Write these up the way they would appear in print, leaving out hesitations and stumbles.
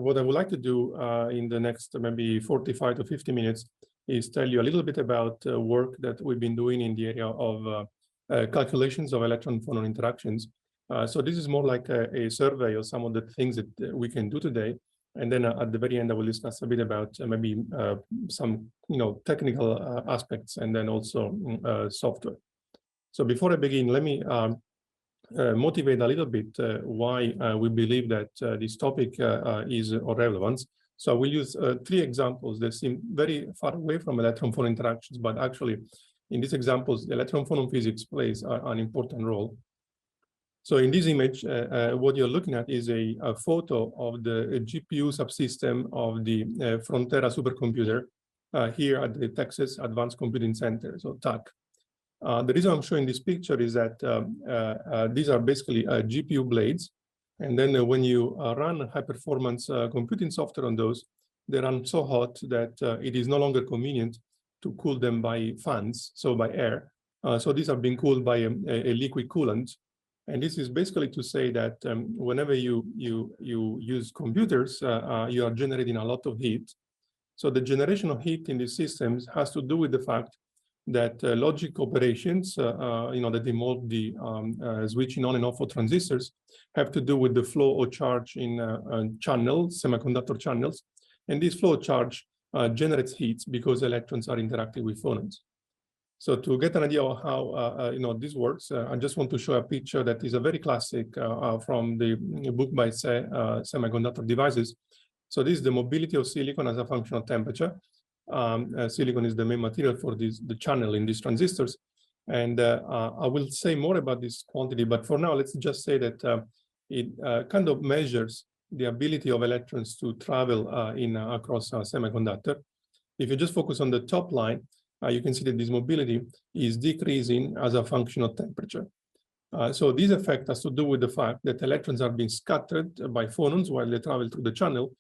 what I would like to do in the next maybe 45 to 50 minutes is tell you a little bit about work that we've been doing in the area of calculations of electron-phonon interactions. So this is more like a survey of some of the things that we can do today. And then at the very end, I will discuss a bit about maybe some technical aspects and then also software. So before I begin, let me motivate a little bit why we believe that this topic is of relevance. So I will use 3 examples that seem very far away from electron-phonon interactions, but actually in these examples, the electron-phonon physics plays an important role. So in this image, what you're looking at is a photo of the GPU subsystem of the Frontera supercomputer here at the Texas Advanced Computing Center, so TAC. The reason I'm showing this picture is that these are basically GPU blades. And then when you run high-performance computing software on those, they run so hot that it is no longer convenient to cool them by fans, so by air. So these are being cooled by a liquid coolant. And this is basically to say that whenever you use computers, you are generating a lot of heat. So the generation of heat in these systems has to do with the fact that logic operations, that involve the switching on and off of transistors, have to do with the flow of charge in channels, semiconductor channels. And this flow of charge generates heat because electrons are interacting with phonons. So to get an idea of how this works, I just want to show a picture that is a very classic from the book by Semiconductor Devices. So this is the mobility of silicon as a function of temperature. Silicon is the main material for the channel in these transistors. And I will say more about this quantity, but for now, let's just say that it kind of measures the ability of electrons to travel across a semiconductor. If you just focus on the top line, you can see that this mobility is decreasing as a function of temperature. So this effect has to do with the fact that electrons are being scattered by phonons while they travel through the channel,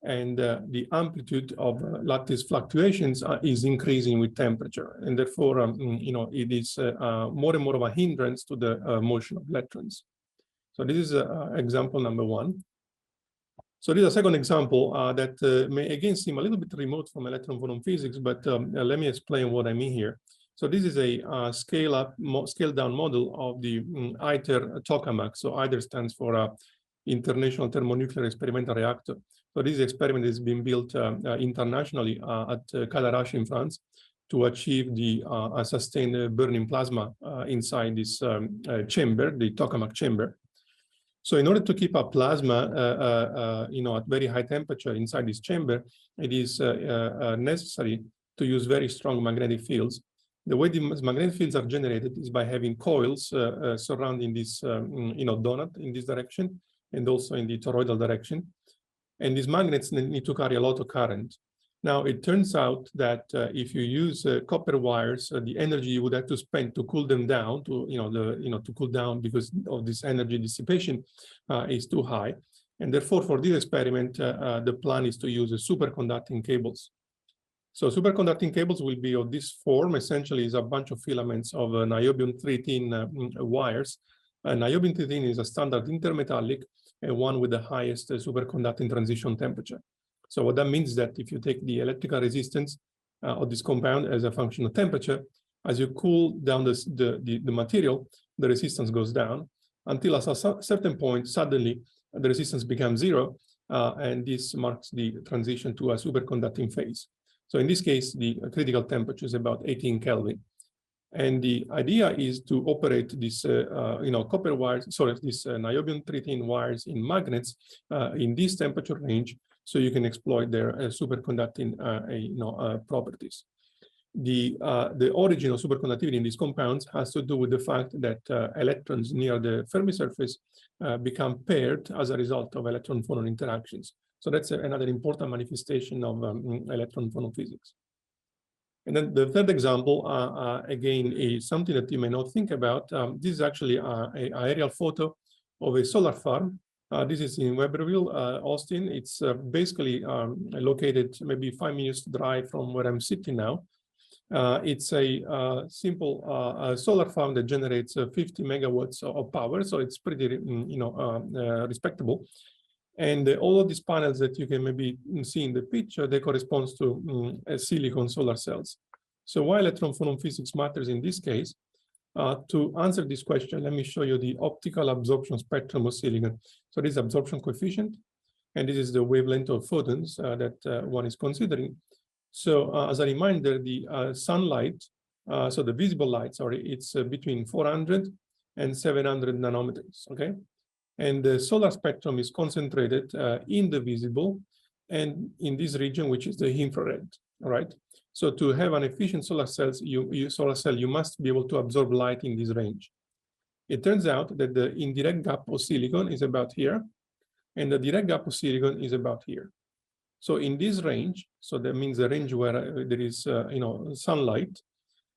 and the amplitude of lattice fluctuations is increasing with temperature, and therefore, it is more and more of a hindrance to the motion of electrons. So this is example number 1. So this is a second example that may again seem a little bit remote from electron-phonon physics, but let me explain what I mean here. So this is a scale-down model of the ITER tokamak. So ITER stands for International Thermonuclear Experimental Reactor. So this experiment is being built internationally at Cadarache in France to achieve the sustained burning plasma inside this chamber, the tokamak chamber. So in order to keep a plasma, at very high temperature inside this chamber, it is necessary to use very strong magnetic fields. The way the magnetic fields are generated is by having coils surrounding this, donut in this direction and also in the toroidal direction. And these magnets need to carry a lot of current. Now, it turns out that if you use copper wires, the energy you would have to spend to cool them down, to cool down because of this energy dissipation is too high. And therefore, for this experiment, the plan is to use superconducting cables. So superconducting cables will be of this form. Essentially, is a bunch of filaments of niobium-13 wires. Niobium-13 is a standard intermetallic and one with the highest superconducting transition temperature. So what that means is that if you take the electrical resistance of this compound as a function of temperature, as you cool down the material, the resistance goes down until at a certain point, suddenly the resistance becomes 0, and this marks the transition to a superconducting phase. So in this case, the critical temperature is about 18 Kelvin. And the idea is to operate this, copper wires, this niobium-13 wires in magnets in this temperature range, so you can exploit their superconducting properties. The origin of superconductivity in these compounds has to do with the fact that electrons near the Fermi surface become paired as a result of electron-phonon interactions. So that's another important manifestation of electron-phonon physics. And then the third example, again, is something that you may not think about. This is actually an aerial photo of a solar farm. This is in Weberville, Austin. It's basically located maybe 5 minutes drive from where I'm sitting now. It's a simple solar farm that generates 50 megawatts of power, so it's pretty, respectable. And all of these panels that you can maybe see in the picture, they correspond to silicon solar cells. So why electron-phonon physics matters in this case? To answer this question, let me show you the optical absorption spectrum of silicon. So this is absorption coefficient, and this is the wavelength of photons that one is considering. So as a reminder, the sunlight, so the visible light, sorry, it's between 400 and 700 nanometers, okay? And the solar spectrum is concentrated in the visible and in this region, which is the infrared, all right? So to have an efficient solar cell, you must be able to absorb light in this range. It turns out that the indirect gap of silicon is about here, and the direct gap of silicon is about here. So in this range, so that means the range where there is sunlight,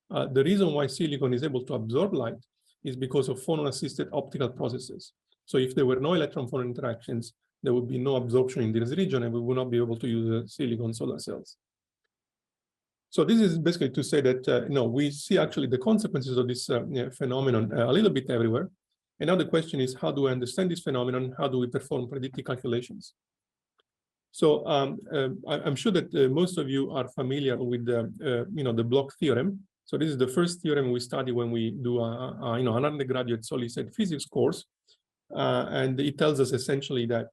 the reason why silicon is able to absorb light is because of phonon-assisted optical processes. So if there were no electron-phonon interactions, there would be no absorption in this region, and we would not be able to use silicon solar cells. So this is basically to say that we see actually the consequences of this phenomenon a little bit everywhere. And now the question is, how do we understand this phenomenon? How do we perform predictive calculations? So I'm sure that most of you are familiar with the Bloch theorem. So this is the first theorem we study when we do an undergraduate solid-state physics course, and it tells us essentially that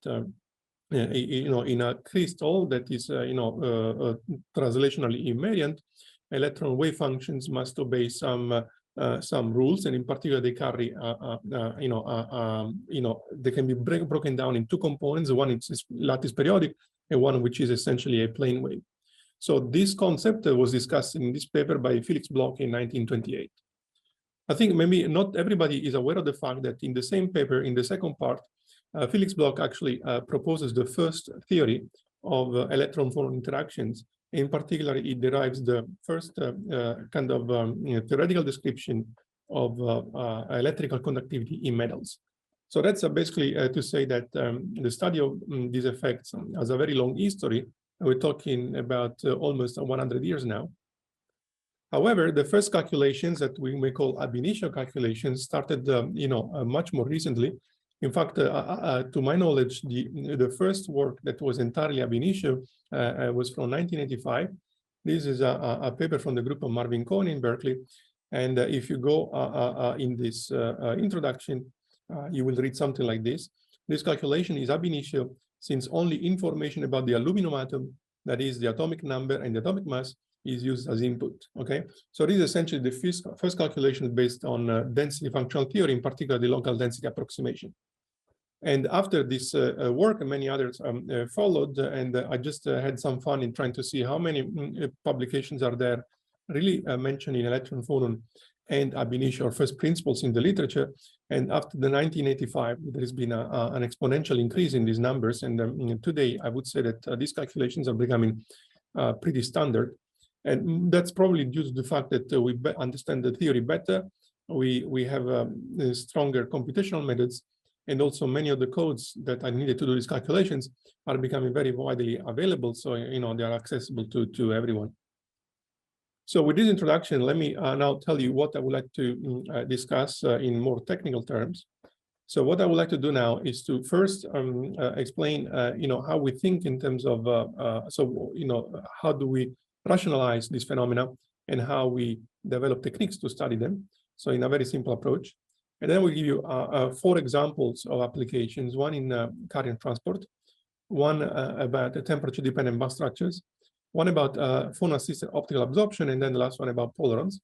in a crystal that is translationally invariant, electron wave functions must obey some rules, and in particular they carry they can be broken down in two components. One is lattice periodic, and one which is essentially a plane wave. So this concept was discussed in this paper by Felix Bloch in 1928. I think maybe not everybody is aware of the fact that in the same paper, in the second part, Felix Bloch actually proposes the first theory of electron-phonon interactions. In particular, it derives the first kind of theoretical description of electrical conductivity in metals. So that's basically to say that the study of these effects has a very long history. We're talking about almost 100 years now. However, the first calculations that we may call ab initio calculations started, much more recently. In fact, to my knowledge, the first work that was entirely ab initio was from 1985. This is a paper from the group of Marvin Cohen in Berkeley. And if you go in this introduction, you will read something like this. This calculation is ab initio since only information about the aluminum atom, that is the atomic number and the atomic mass, is used as input, okay? So this is essentially the first calculation based on density functional theory, in particular the local density approximation. And after this work, many others followed, and I just had some fun in trying to see how many publications are there really mentioning electron-phonon and ab initio or first principles in the literature. And after the 1985, there has been an exponential increase in these numbers. And today, I would say that these calculations are becoming pretty standard. And that's probably due to the fact that we understand the theory better. We have stronger computational methods, and also many of the codes that are needed to do these calculations are becoming very widely available. So, they are accessible to everyone. So with this introduction, let me now tell you what I would like to discuss in more technical terms. So what I would like to do now is to first explain, how we think in terms of, how do we rationalize this phenomena and how we develop techniques to study them. So in a very simple approach. And then we'll give you 4 examples of applications, one in current transport, one about temperature-dependent bus structures, one about phonon-assisted optical absorption, and then the last one about polarons.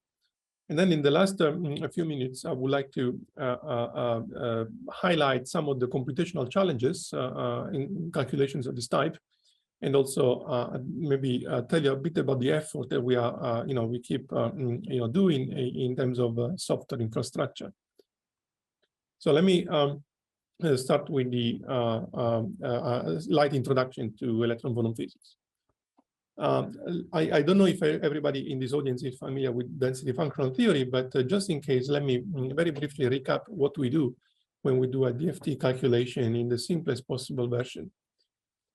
And then in the last a few minutes, I would like to highlight some of the computational challenges in calculations of this type, and also maybe tell you a bit about the effort that we are, we keep, doing in terms of software infrastructure. So let me start with the light introduction to electron-phonon physics. I don't know if everybody in this audience is familiar with density functional theory, but just in case, let me very briefly recap what we do when we do a DFT calculation in the simplest possible version.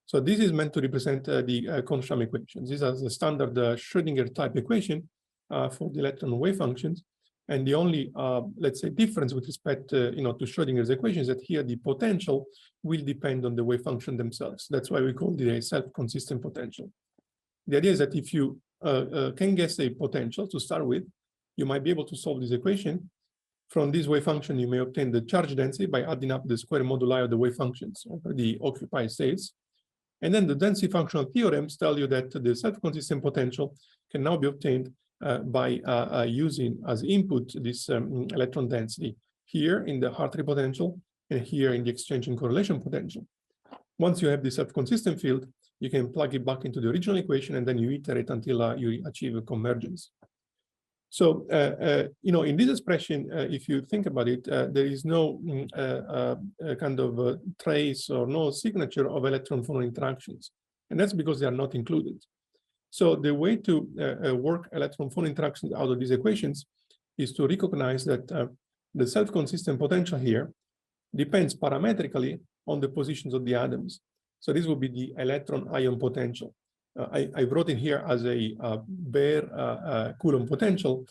So this is meant to represent the Kohn-Sham equations. These are the standard Schrödinger type equation for the electron wave functions. And the only, let's say, difference with respect, to Schrödinger's equation is that here the potential will depend on the wave function themselves. That's why we call it a self-consistent potential. The idea is that if you can guess a potential to start with, you might be able to solve this equation. From this wave function, you may obtain the charge density by adding up the square moduli of the wave functions over the occupied states. And then the density functional theorems tell you that the self-consistent potential can now be obtained by using as input this electron density here in the Hartree potential and here in the exchange and correlation potential. Once you have the self-consistent field, you can plug it back into the original equation and then you iterate until you achieve a convergence. So, in this expression, if you think about it, there is no kind of trace or no signature of electron-phonon interactions. And that's because they are not included. So the way to work electron-phonon interactions out of these equations is to recognize that the self-consistent potential here depends parametrically on the positions of the atoms. So this would be the electron-ion potential. I wrote it here as a bare Coulomb potential.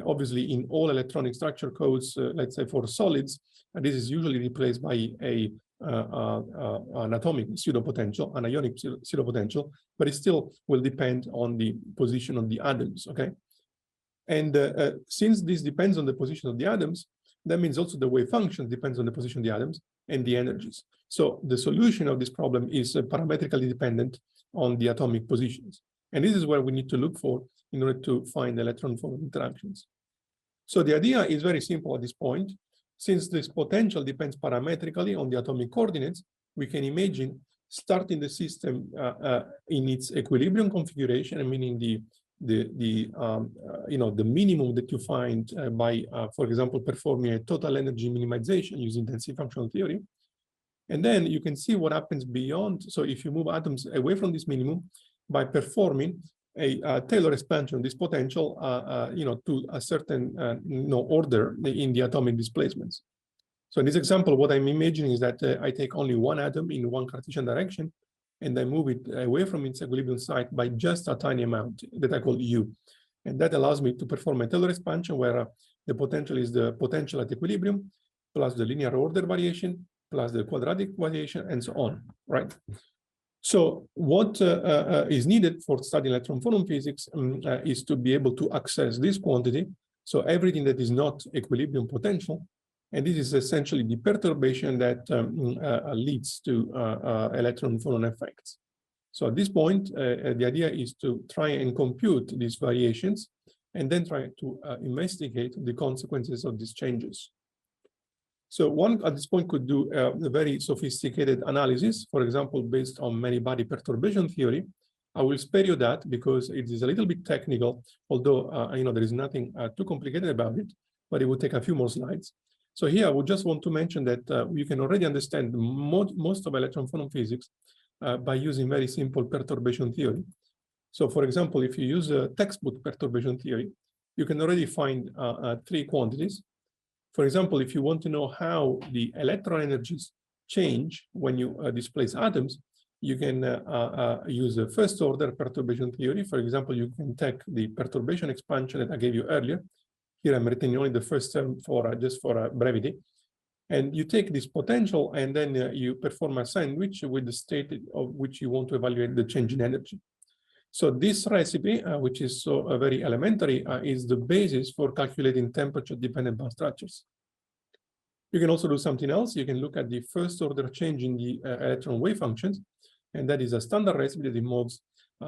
Obviously, in all electronic structure codes, let's say for solids, this is usually replaced by an atomic pseudopotential, an ionic pseudopotential, but it still will depend on the position of the atoms, okay? And since this depends on the position of the atoms, that means also the wave function depends on the position of the atoms and the energies. So the solution of this problem is parametrically dependent on the atomic positions. And this is where we need to look for in order to find electron-phonon interactions. So the idea is very simple at this point. Since this potential depends parametrically on the atomic coordinates, we can imagine starting the system in its equilibrium configuration, meaning the minimum that you find by, for example, performing a total energy minimization using density functional theory. And then you can see what happens beyond. So if you move atoms away from this minimum by performing a Taylor expansion of this potential, to a certain order in the atomic displacements. So in this example, what I'm imagining is that I take only one atom in one Cartesian direction, and I move it away from its equilibrium site by just a tiny amount that I call U. And that allows me to perform a Taylor expansion where the potential is the potential at equilibrium plus the linear order variation plus the quadratic variation and so on, right? So what is needed for studying electron-phonon physics is to be able to access this quantity. So everything that is not equilibrium potential, and this is essentially the perturbation that leads to electron-phonon effects. So at this point, the idea is to try and compute these variations and then try to investigate the consequences of these changes. So one at this point could do a very sophisticated analysis, for example, based on many-body perturbation theory. I will spare you that because it is a little bit technical, although there is nothing too complicated about it, but it will take a few more slides. So here I would just want to mention that you can already understand most of electron-phonon physics by using very simple perturbation theory. So for example, if you use a textbook perturbation theory, you can already find three quantities. For example, if you want to know how the electron energies change when you displace atoms, you can use a first order perturbation theory. For example, you can take the perturbation expansion that I gave you earlier. Here I'm writing only the first term for just for brevity. And you take this potential and then you perform a sandwich with the state of which you want to evaluate the change in energy. So this recipe, which is so very elementary, is the basis for calculating temperature-dependent band structures. You can also do something else. You can look at the first order change in the electron wave functions, and that is a standard recipe that involves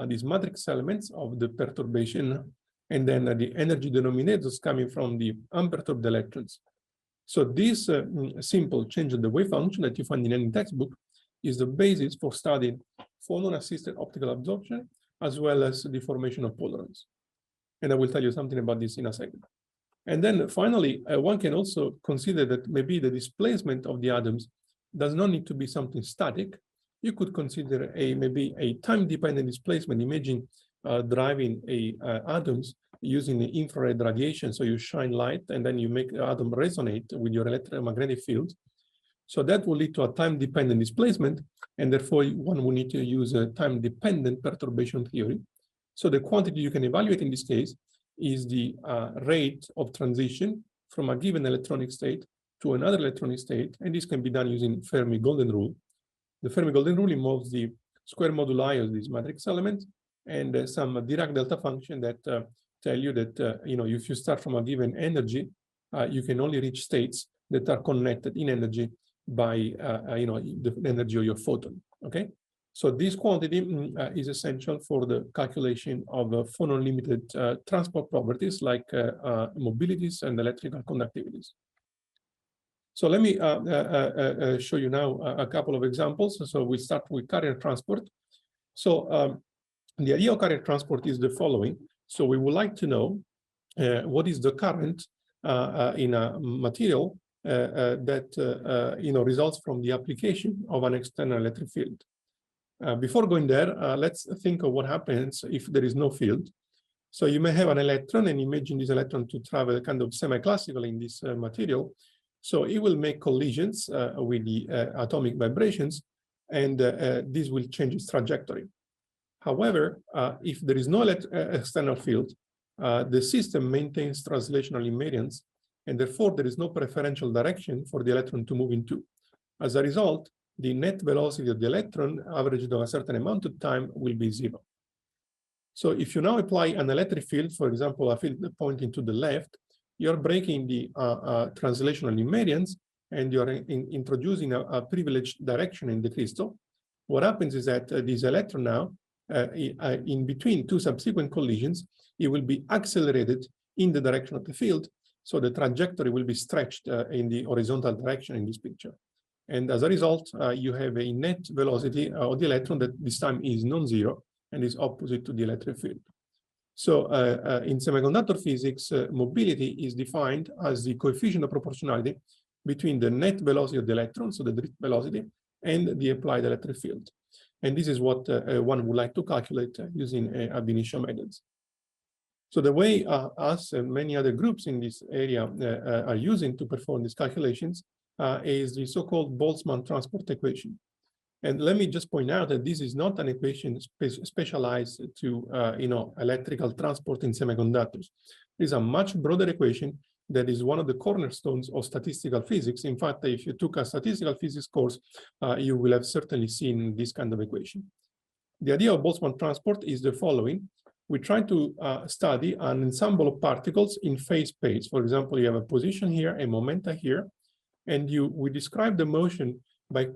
these matrix elements of the perturbation and then the energy denominators coming from the unperturbed electrons. So this simple change in the wave function that you find in any textbook is the basis for studying phonon-assisted optical absorption, as well as the formation of polarions. And I will tell you something about this in a second. And then finally, one can also consider that maybe the displacement of the atoms does not need to be something static. You could consider maybe a time-dependent displacement. Imagine driving atoms using the infrared radiation. So you shine light and then you make the atom resonate with your electromagnetic field. So that will lead to a time-dependent displacement, and therefore one will need to use a time-dependent perturbation theory. So the quantity you can evaluate in this case is the rate of transition from a given electronic state to another electronic state, and this can be done using Fermi golden rule. The Fermi golden rule involves the square moduli of these matrix elements and some Dirac delta function that tell you that if you start from a given energy, you can only reach states that are connected in energy by the energy of your photon. Okay, so this quantity is essential for the calculation of phonon-limited transport properties like mobilities and electrical conductivities. So let me show you now a couple of examples. So we start with carrier transport. So the idea of carrier transport is the following. So we would like to know what is the current in a material that results from the application of an external electric field. Before going there, let's think of what happens if there is no field. So you may have an electron, and imagine this electron to travel kind of semi-classical in this material. So it will make collisions with the atomic vibrations, and this will change its trajectory. However, if there is no external field, the system maintains translational invariance, and therefore there is no preferential direction for the electron to move into. As a result, the net velocity of the electron, averaged over a certain amount of time, will be zero. So if you now apply an electric field, for example, a field pointing to the left, you're breaking the translational invariance, and you're introducing a privileged direction in the crystal. What happens is that this electron now, in between two subsequent collisions, it will be accelerated in the direction of the field, so the trajectory will be stretched in the horizontal direction in this picture. And as a result, you have a net velocity of the electron that this time is non-zero and is opposite to the electric field. So in semiconductor physics, mobility is defined as the coefficient of proportionality between the net velocity of the electron, so the drift velocity, and the applied electric field. And this is what one would like to calculate using ab initio methods. So the way us and many other groups in this area are using to perform these calculations is the so-called Boltzmann transport equation. And let me just point out that this is not an equation specialized to electrical transport in semiconductors. It is a much broader equation that is one of the cornerstones of statistical physics. In fact, if you took a statistical physics course, you will have certainly seen this kind of equation. The idea of Boltzmann transport is the following. We try to study an ensemble of particles in phase space. For example, you have a position here, a momenta here, and we describe the motion by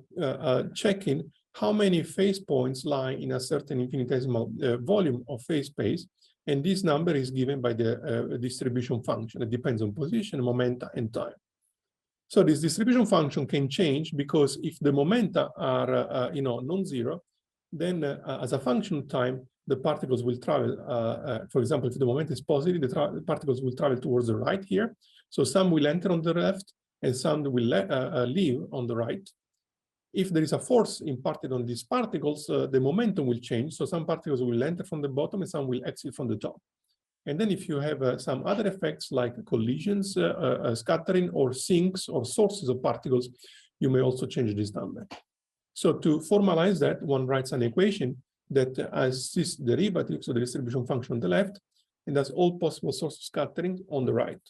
checking how many phase points lie in a certain infinitesimal volume of phase space. And this number is given by the distribution function. It depends on position, momenta, and time. So this distribution function can change because if the momenta are non-zero, then as a function of time, the particles will travel. For example, if the moment is positive, the particles will travel towards the right here. So some will enter on the left, and some will leave on the right. If there is a force imparted on these particles, the momentum will change. So some particles will enter from the bottom and some will exit from the top. And then if you have some other effects like collisions, scattering, or sinks, or sources of particles, you may also change this number. So to formalize that, one writes an equation that has this derivative, so the distribution function on the left, and has all possible sources of scattering on the right.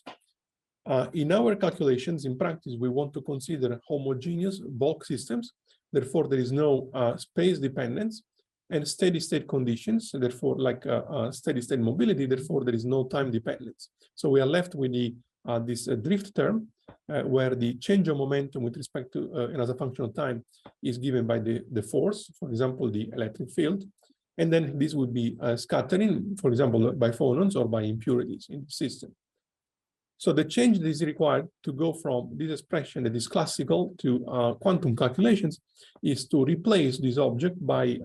In our calculations, in practice, we want to consider homogeneous bulk systems. Therefore, there is no space dependence, and steady state conditions, therefore, like steady state mobility, therefore, there is no time dependence. So we are left with this drift term, where the change of momentum with respect to, and as a function of time, is given by the force, for example, the electric field. And then this would be scattering, for example, by phonons or by impurities in the system. So the change that is required to go from this expression that is classical to quantum calculations is to replace this object by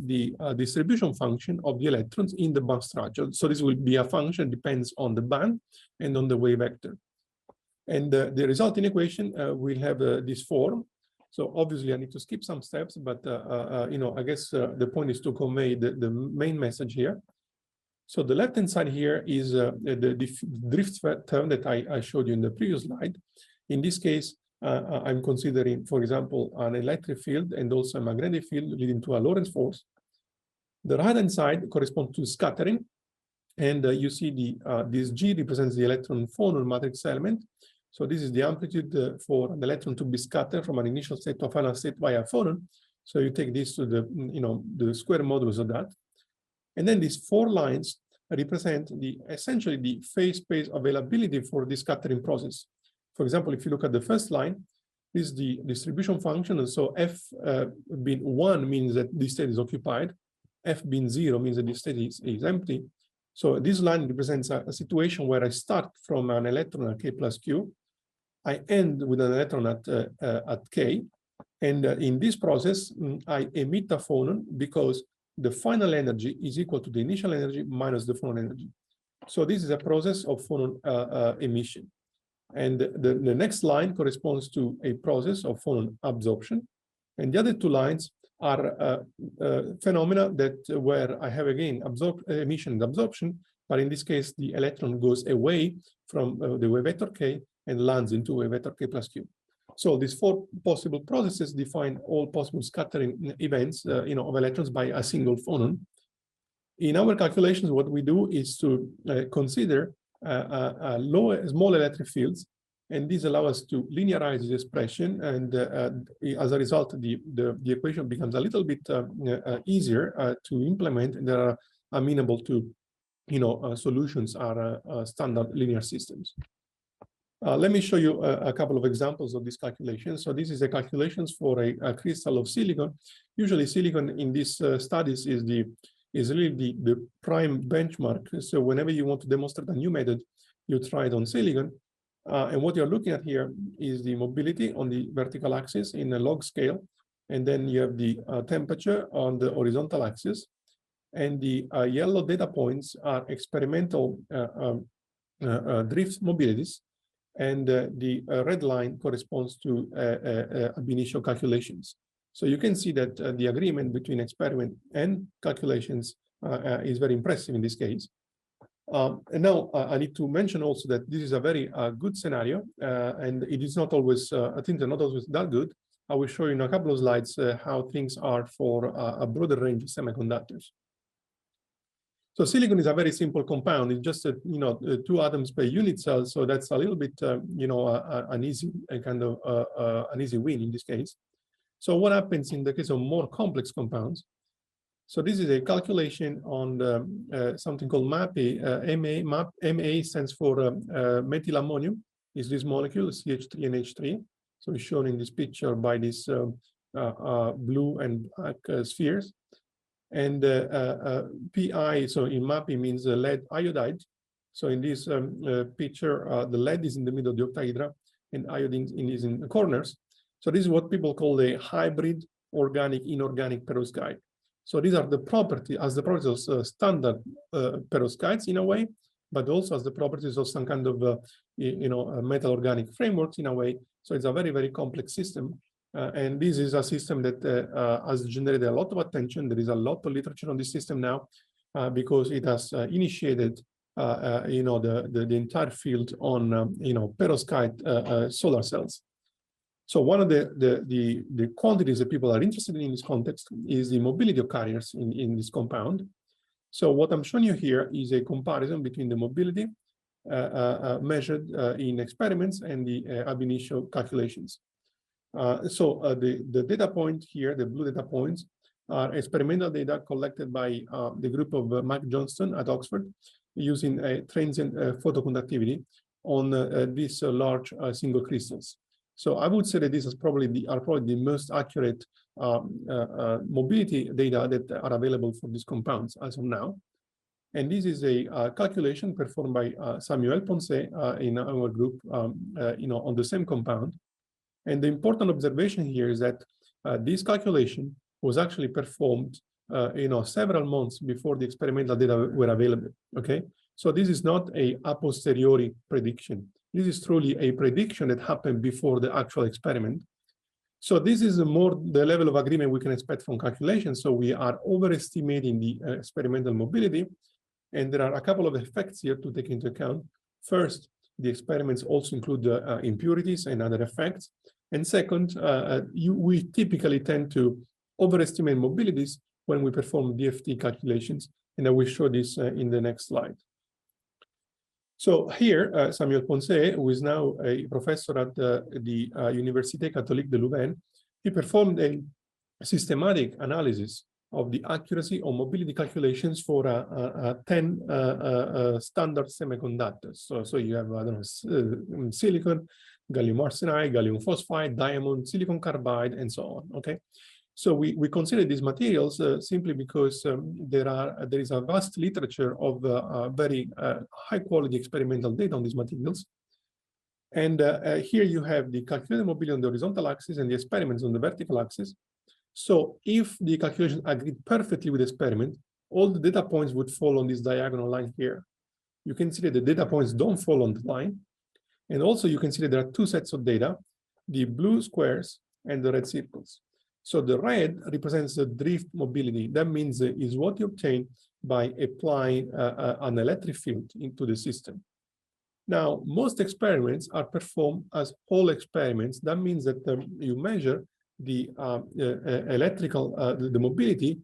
the distribution function of the electrons in the band structure. So this will be a function that depends on the band and on the wave vector. And the resulting equation will have this form. So obviously I need to skip some steps, but I guess the point is to convey the main message here. So the left-hand side here is the drift term that I showed you in the previous slide. In this case, I'm considering, for example, an electric field and also a magnetic field leading to a Lorentz force. The right-hand side corresponds to scattering. And you see this G represents the electron-phonon matrix element. So this is the amplitude for an electron to be scattered from an initial state to a final state via a phonon. So you take this to the square modulus of that. And then these 4 lines represent essentially the phase space availability for this scattering process. For example, if you look at the first line, this is the distribution function. And so F being 1 means that this state is occupied. F being 0 means that this state is empty. So this line represents a situation where I start from an electron at K plus Q. I end with an electron at K. And in this process, I emit a phonon because the final energy is equal to the initial energy minus the phonon energy. So this is a process of phonon emission. And the next line corresponds to a process of phonon absorption. And the other 2 lines are phenomena that where I have again emission and absorption, but in this case, the electron goes away from the wave vector K and lands into wave vector K plus Q. So these 4 possible processes define all possible scattering events of electrons by a single phonon. In our calculations, what we do is to consider small electric fields, and these allow us to linearize this expression, and as a result, the equation becomes a little bit easier to implement, and they are amenable to solutions are standard linear systems. Let me show you a couple of examples of these calculations. So this is a calculations for a crystal of silicon. Usually silicon in these studies is really the prime benchmark. So whenever you want to demonstrate a new method, you try it on silicon. And what you're looking at here is the mobility on the vertical axis in a log scale. And then you have the temperature on the horizontal axis. And the yellow data points are experimental drift mobilities. And the red line corresponds to ab initio calculations. So you can see that the agreement between experiment and calculations is very impressive in this case. And now I need to mention also that this is a very good scenario, and it is not always, things are not always that good. I will show you in a couple of slides how things are for a broader range of semiconductors. So silicon is a very simple compound. It's just 2 atoms per unit cell, so that's a little bit an easy an easy win in this case. So what happens in the case of more complex compounds? So this is a calculation on something called MAPI. MA stands for methylammonium. Is this molecule CH3 and H3? So it's shown in this picture by these blue and black spheres. And PI, so in MAPI means lead iodide. So in this picture, the lead is in the middle of the octahedra and iodine is in the corners. So this is what people call a hybrid organic-inorganic perovskite. So these are the properties of standard perovskites in a way, but also as the properties of some kind of metal organic frameworks in a way. So it's a very, very complex system. And this is a system that has generated a lot of attention. There is a lot of literature on this system now because it has initiated, the entire field on, perovskite solar cells. So one of the quantities that people are interested in this context is the mobility of carriers in this compound. So what I'm showing you here is a comparison between the mobility measured in experiments and the ab initio calculations. The data point here, the blue data points, are experimental data collected by the group of Mac Johnston at Oxford using a transient photoconductivity on these large single crystals. So I would say that these are probably the most accurate mobility data that are available for these compounds as of now. And this is a calculation performed by Samuel Ponce in our group, on the same compound. And the important observation here is that this calculation was actually performed, several months before the experimental data were available. Okay, so this is not a posteriori prediction. This is truly a prediction that happened before the actual experiment. So this is more the level of agreement we can expect from calculations. So we are overestimating the experimental mobility. And there are a couple of effects here to take into account. First, the experiments also include impurities and other effects. And second, we typically tend to overestimate mobilities when we perform DFT calculations. And I will show this in the next slide. So here, Samuel Ponce, who is now a professor at the Université Catholique de Louvain, he performed a systematic analysis of the accuracy of mobility calculations for 10 standard semiconductors. So you have, I don't know, silicon, gallium arsenide, gallium phosphide, diamond, silicon carbide, and so on. Okay. So we consider these materials simply because there is a vast literature of very high quality experimental data on these materials. And here you have the calculated mobility on the horizontal axis and the experiments on the vertical axis. So if the calculations agreed perfectly with the experiment, all the data points would fall on this diagonal line here. You can see that the data points don't fall on the line. And also you can see that there are two sets of data, the blue squares and the red circles. So the red represents the drift mobility. That means is what you obtain by applying an electric field into the system. Now, most experiments are performed as Hall experiments. That means that you measure the the mobility,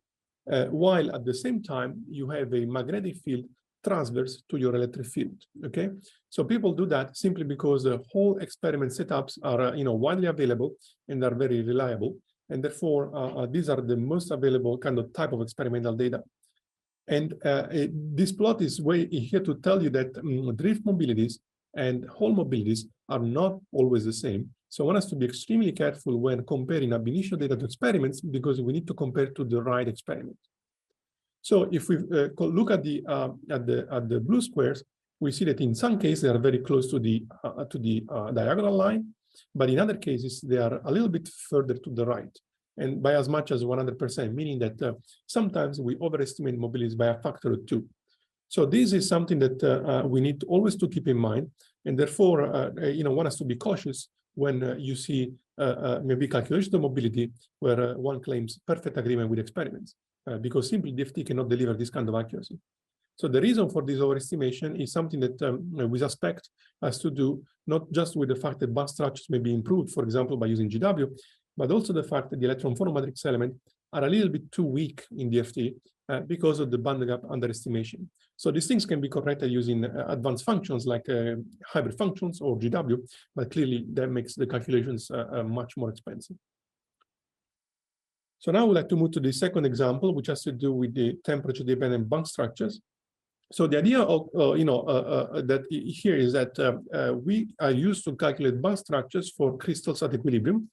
while at the same time you have a magnetic field transverse to your electric field. Okay, so people do that simply because the Hall experiment setups are widely available and are very reliable. And therefore, these are the most available kind of type of experimental data. And this plot is here to tell you that drift mobilities and Hall mobilities are not always the same. So I want us to be extremely careful when comparing ab initio data to experiments, because we need to compare to the right experiment. So if we look at the blue squares, we see that in some cases they are very close to the diagonal line. But in other cases, they are a little bit further to the right, and by as much as 100%, meaning that sometimes we overestimate mobilities by a factor of 2. So this is something that we need always to keep in mind, and therefore, want us to be cautious when you see maybe calculation of mobility where one claims perfect agreement with experiments, because simply DFT cannot deliver this kind of accuracy. So the reason for this overestimation is something that we suspect has to do not just with the fact that band structures may be improved, for example, by using GW, but also the fact that the electron-phonon matrix elements are a little bit too weak in DFT because of the band gap underestimation. So these things can be corrected using advanced functions like hybrid functions or GW, but clearly that makes the calculations much more expensive. So now I would like to move to the second example, which has to do with the temperature-dependent band structures. So the idea of that here is that we are used to calculate band structures for crystals at equilibrium,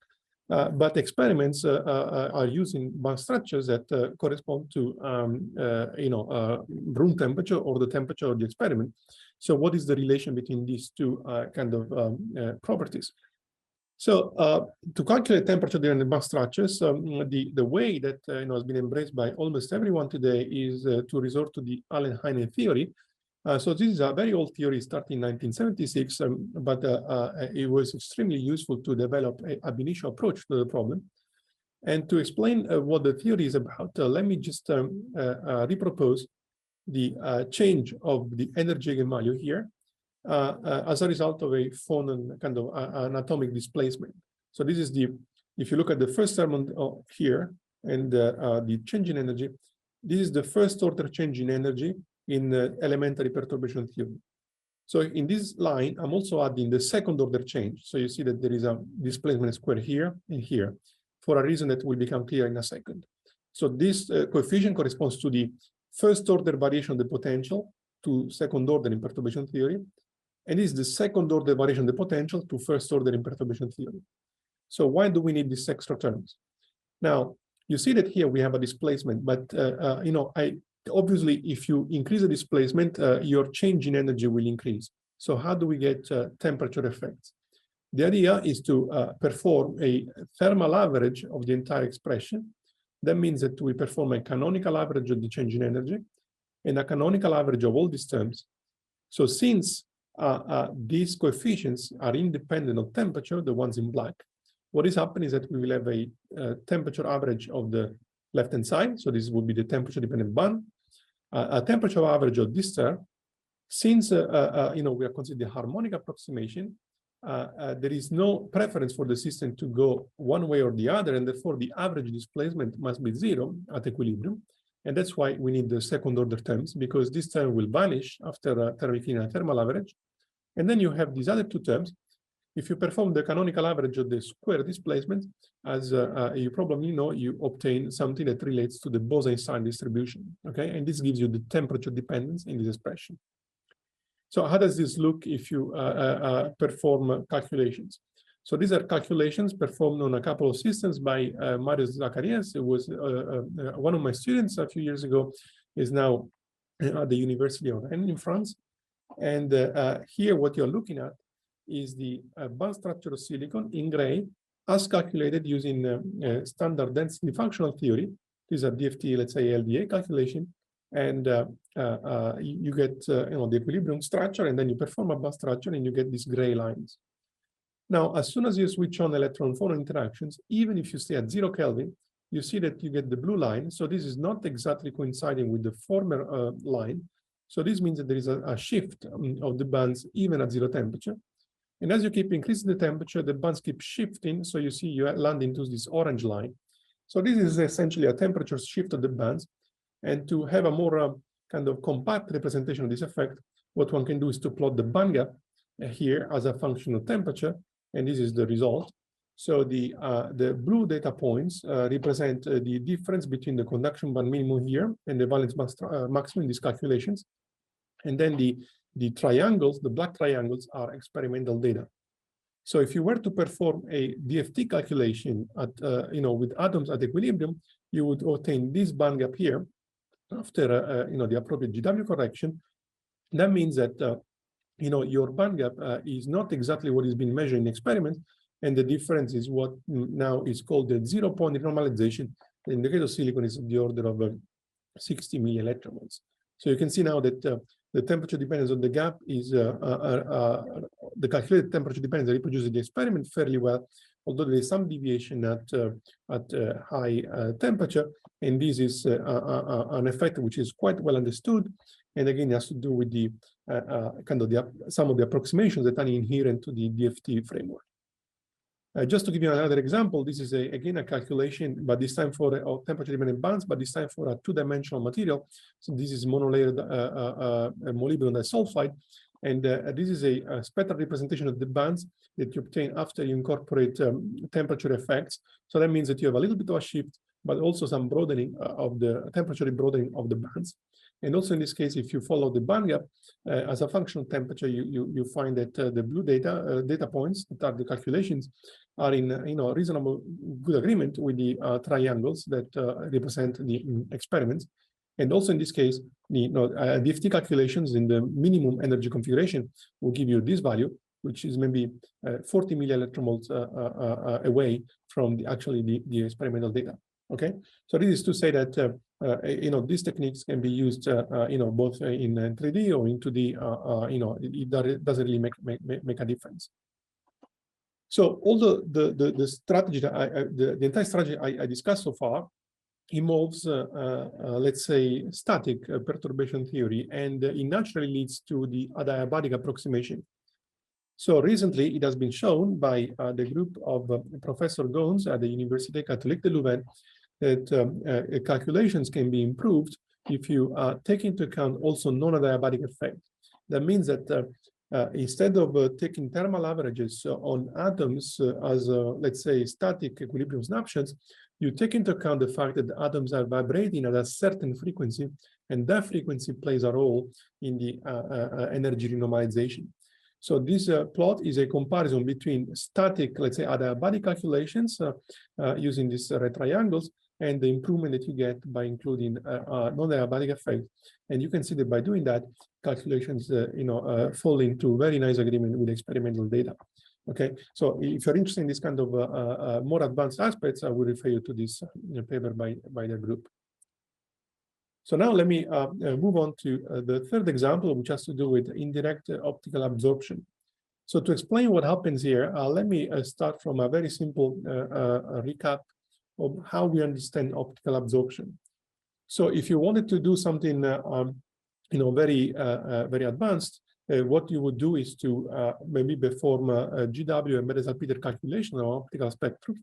but experiments are using band structures that correspond to room temperature or the temperature of the experiment. So what is the relation between these two kind of properties? So to calculate temperature-dependent band structures, the way that has been embraced by almost everyone today is to resort to the Allen-Heine theory. So this is a very old theory starting in 1976, but it was extremely useful to develop an ab initio approach to the problem. And to explain what the theory is about, let me just repropose the change of the energy eigenvalue here. As a result of a Phonon kind of an atomic displacement. So this is if you look at the first term here and the change in energy, this is the first order change in energy in elementary perturbation theory. So in this line, I'm also adding the second order change. So you see that there is a displacement square here and here for a reason that will become clear in a second. So this coefficient corresponds to the first order variation of the potential to second order in perturbation theory. And this is the second order variation of the potential to first order in perturbation theory. So why do we need these extra terms? Now, you see that here we have a displacement, but obviously if you increase the displacement, your change in energy will increase. So how do we get temperature effects? The idea is to perform a thermal average of the entire expression. That means that we perform a canonical average of the change in energy and a canonical average of all these terms. So since these coefficients are independent of temperature, the ones in black, what is happening is that we will have a temperature average of the left-hand side. So this would be the temperature-dependent band, a temperature average of this term. Since we are considering the harmonic approximation, there is no preference for the system to go one way or the other, and therefore the average displacement must be 0 at equilibrium. And that's why we need the second order terms, because this term will vanish after a thermic linear thermal average. And then you have these other two terms. If you perform the canonical average of the square displacement, as you probably know, you obtain something that relates to the Bose-Einstein distribution, okay? And this gives you the temperature dependence in this expression. So how does this look if you perform calculations? So these are calculations performed on a couple of systems by Marius Zacharias, who was one of my students a few years ago, is now at the University of Rennes in France. And here what you're looking at is the band structure of silicon in gray, as calculated using standard density functional theory. These are DFT, let's say LDA calculation, and you get the equilibrium structure, and then you perform a band structure, and you get these gray lines. Now, as soon as you switch on electron-phonon interactions, even if you stay at 0 Kelvin, you see that you get the blue line. So this is not exactly coinciding with the former line. So this means that there is a shift of the bands even at 0 temperature. And as you keep increasing the temperature, the bands keep shifting. So you see you land into this orange line. So this is essentially a temperature shift of the bands. And to have a more kind of compact representation of this effect, what one can do is to plot the band gap here as a function of temperature. And this is the result. So the blue data points represent the difference between the conduction band minimum here and the valence band maximum in these calculations. And then the triangles, the black triangles, are experimental data. So if you were to perform a DFT calculation at with atoms at equilibrium, you would obtain this band gap here after the appropriate GW correction. That means that your band gap is not exactly what is being measured in experiments, and the difference is what now is called the 0-point normalization. In the case of silicon, is the order of 60 millielectrovolts. So you can see now that the temperature dependence on the gap is the calculated temperature dependence that reproduces the experiment fairly well, although there is some deviation at high temperature, and this is an effect which is quite well understood, and again it has to do with the some of the approximations that are inherent to the DFT framework. Just to give you another example, this is again a calculation, but this time for temperature-dependent bands, but this time for a two-dimensional material. So this is monolayered molybdenum disulfide, and this is a spectral representation of the bands that you obtain after you incorporate temperature effects. So that means that you have a little bit of a shift, but also some broadening of the temperature broadening of the bands. And also in this case, if you follow the band gap as a function of temperature, you find that the blue data points that are the calculations are in reasonable good agreement with the triangles that represent the experiments. And also in this case, the DFT calculations in the minimum energy configuration will give you this value, which is maybe 40 millielectrovolts away from the experimental data. Okay, so this is to say that these techniques can be used both in 3D or in 2D. It doesn't really make a difference. So all the strategy that the entire strategy I discussed so far involves let's say static perturbation theory, and it naturally leads to the adiabatic approximation. So recently, it has been shown by the group of Professor Gons at the Université Catholique de Louvain that calculations can be improved if you take into account also non-adiabatic effect. That means that instead of taking thermal averages on atoms as, let's say, static equilibrium snapshots, you take into account the fact that the atoms are vibrating at a certain frequency, and that frequency plays a role in the energy renormalization. So this plot is a comparison between static, let's say, adiabatic calculations using these red triangles, and the improvement that you get by including non-adiabatic effect. And you can see that by doing that, calculations fall into very nice agreement with experimental data. Okay, so if you're interested in this kind of more advanced aspects, I will refer you to this paper by the group. So now let me move on to the third example, which has to do with indirect optical absorption. So to explain what happens here, let me start from a very simple recap of how we understand optical absorption. So if you wanted to do something very advanced, what you would do is to maybe perform a GW embedded Salpeter calculation of optical spectrum.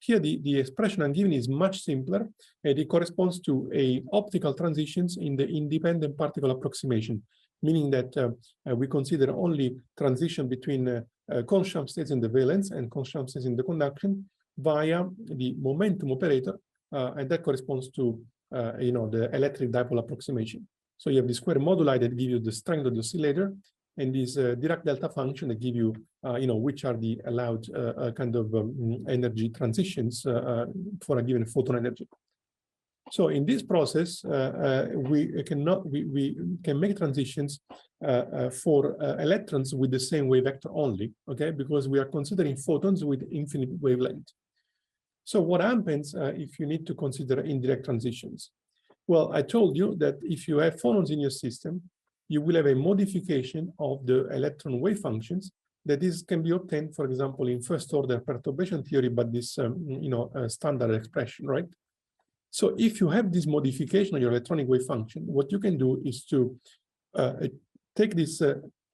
Here, the expression I'm giving is much simpler, and it corresponds to a optical transitions in the independent particle approximation, meaning that we consider only transition between constant states in the valence and constant states in the conduction via the momentum operator, and that corresponds to the electric dipole approximation. So you have the square moduli that give you the strength of the oscillator, and this Dirac delta function that give you, which are the allowed kind of energy transitions for a given photon energy. So in this process, we can make transitions for electrons with the same wave vector only, okay? Because we are considering photons with infinite wavelength. So what happens if you need to consider indirect transitions? Well, I told you that if you have phonons in your system, you will have a modification of the electron wave functions that can be obtained, for example, in first order perturbation theory, but this standard expression, right? So if you have this modification of your electronic wave function, what you can do is to take this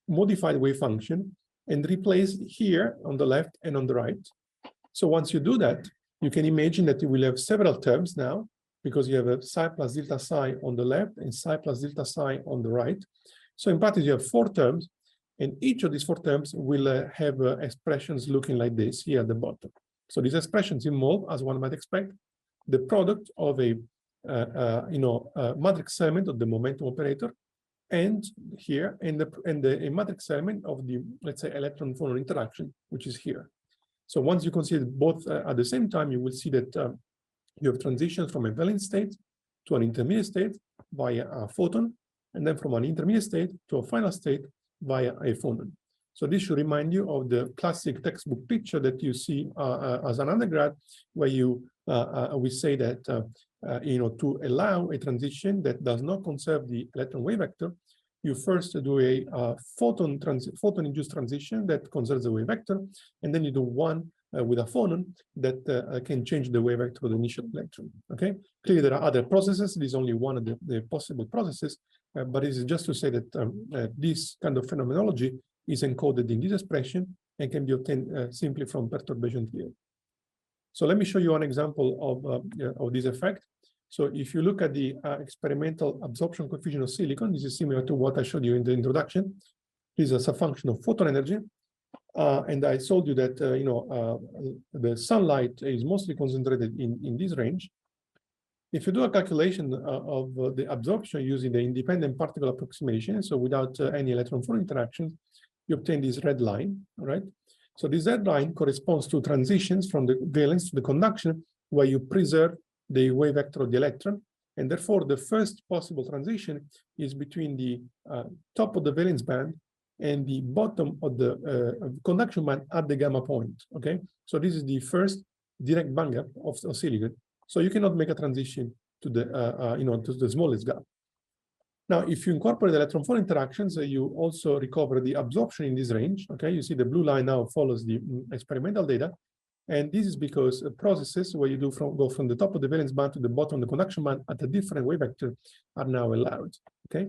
modified wave function and replace here on the left and on the right. So once you do that, you can imagine that you will have several terms now, because you have a psi plus delta psi on the left and psi plus delta psi on the right. So in practice, you have 4 terms, and each of these 4 terms will have expressions looking like this here at the bottom. So these expressions involve, as one might expect, the product of a matrix element of the momentum operator, and here, and a matrix element of the, let's say, electron-phonon interaction, which is here. So once you consider both at the same time, you will see that you have transitions from a valence state to an intermediate state via a photon, and then from an intermediate state to a final state via a phonon. So this should remind you of the classic textbook picture that you see as an undergrad, where we say that to allow a transition that does not conserve the electron wave vector, you first do a photon-induced transition that conserves the wave vector, and then you do one with a phonon that can change the wave vector of the initial electron. Okay, clearly there are other processes. This is only one of the possible processes, but it is just to say that this kind of phenomenology is encoded in this expression and can be obtained simply from perturbation theory. So let me show you an example of this effect. So if you look at the experimental absorption coefficient of silicon, this is similar to what I showed you in the introduction. This is a function of photon energy. And I told you that the sunlight is mostly concentrated in this range. If you do a calculation of the absorption using the independent particle approximation, so without any electron-phonon interactions, you obtain this red line, all right? So this red line corresponds to transitions from the valence to the conduction, where you preserve the wave vector of the electron, and therefore the first possible transition is between the top of the valence band and the bottom of the conduction band at the gamma point. Okay, so this is the first direct band gap of silicon. So you cannot make a transition to the to the smallest gap. Now, if you incorporate electron-phonon interactions, you also recover the absorption in this range. Okay, you see the blue line now follows the experimental data, and this is because processes where you go from the top of the valence band to the bottom of the conduction band at a different wave vector are now allowed. Okay,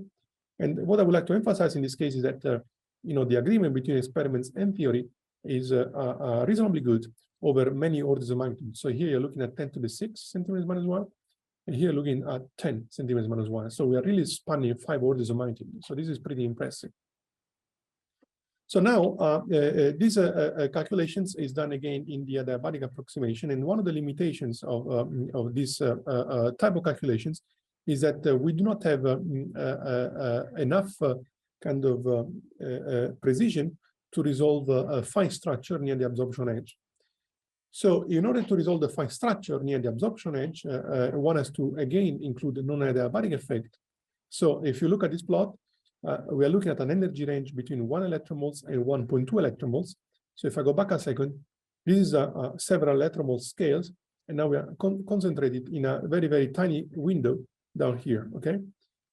and what I would like to emphasize in this case is that the agreement between experiments and theory is reasonably good over many orders of magnitude. So here you're looking at 10 to the 6 centimeters minus 1, and here looking at 10 centimeters minus 1. So we are really spanning 5 orders of magnitude. So this is pretty impressive. So now these calculations is done again in the adiabatic approximation, and one of the limitations of this type of calculations is that we do not have enough kind of precision to resolve a fine structure near the absorption edge. So in order to resolve the fine structure near the absorption edge, one has to again include the non-adiabatic effect. So if you look at this plot, we are looking at an energy range between 1 electromoles and 1.2 electromoles. So if I go back a second, this is several electromole scales, and now we are concentrated in a very, very tiny window down here, okay?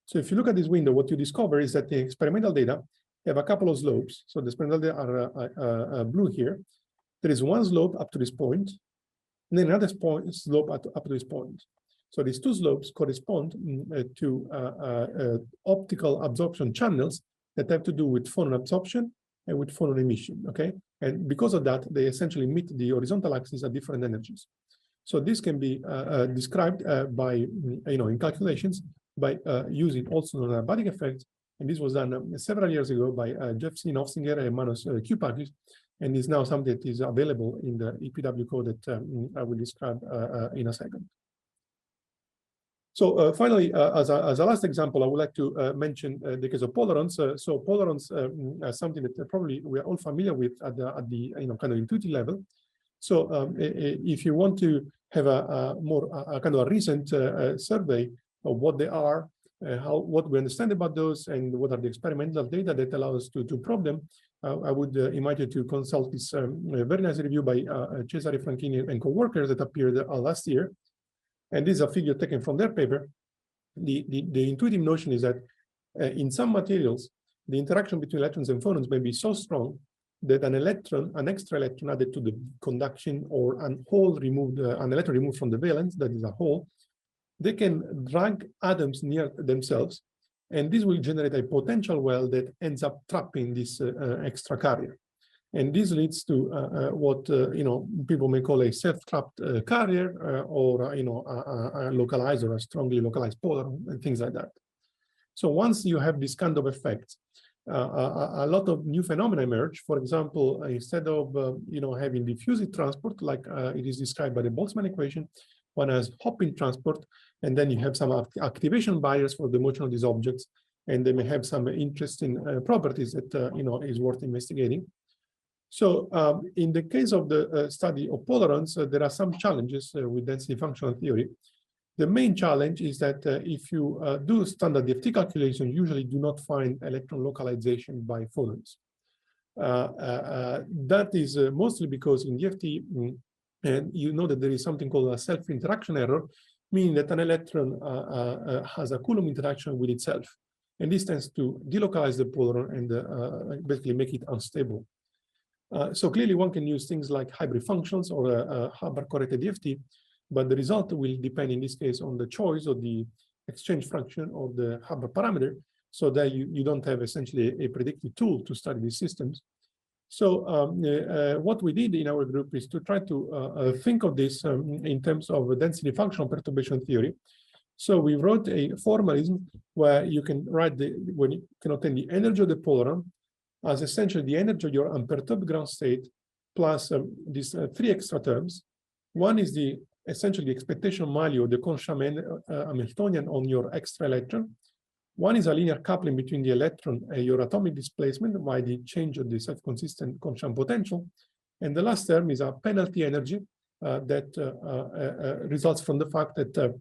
So if you look at this window, what you discover is that the experimental data have a couple of slopes. So the experimental data are blue here. There is one slope up to this point, and then another slope up to this point. So these two slopes correspond to optical absorption channels that have to do with phonon absorption and with phonon emission, okay? And because of that, they essentially meet the horizontal axis at different energies. So this can be described by, in calculations by using also non-adiabatic effects. And this was done several years ago by Jeff C. Nofsinger and Manos Kupakis, and is now something that is available in the EPW code that I will describe in a second. So finally, as a last example, I would like to mention the case of polarons. So polarons are something that probably we are all familiar with at the kind of intuitive level. So if you want to have a more kind of a recent survey of what they are, what we understand about those, and what are the experimental data that allow us to probe them, I would invite you to consult this very nice review by Cesare Franchini and co-workers that appeared last year. And this is a figure taken from their paper. The intuitive notion is that in some materials, the interaction between electrons and phonons may be so strong that an extra electron added to the conduction, or an electron removed from the valence, that is a hole, they can drag atoms near themselves, and this will generate a potential well that ends up trapping this extra carrier. And this leads to what people may call a self-trapped carrier, or a localized or a strongly localized polar, and things like that. So once you have this kind of effect, a lot of new phenomena emerge. For example, instead of having diffusive transport like it is described by the Boltzmann equation, one has hopping transport, and then you have some activation barriers for the motion of these objects, and they may have some interesting properties that is worth investigating. So in the case of the study of polarons, there are some challenges with density functional theory. The main challenge is that if you do standard DFT calculation, you usually do not find electron localization by phonons. That is mostly because in DFT, and you know that there is something called a self-interaction error, meaning that an electron has a Coulomb interaction with itself. And this tends to delocalize the polaron and basically make it unstable. So clearly one can use things like hybrid functions or Hubbard-corrected DFT, but the result will depend in this case on the choice of the exchange function of the Hubbard parameter, so that you don't have essentially a predictive tool to study these systems. So what we did in our group is to try to think of this in terms of density functional perturbation theory. So we wrote a formalism where you can write when you can obtain the energy of the polaron as essentially the energy of your unperturbed ground state plus these three extra terms. One is essentially the expectation value of the Kohn-Hamiltonian on your extra electron. One is a linear coupling between the electron and your atomic displacement by the change of the self-consistent Kohn potential. And the last term is a penalty energy that results from the fact that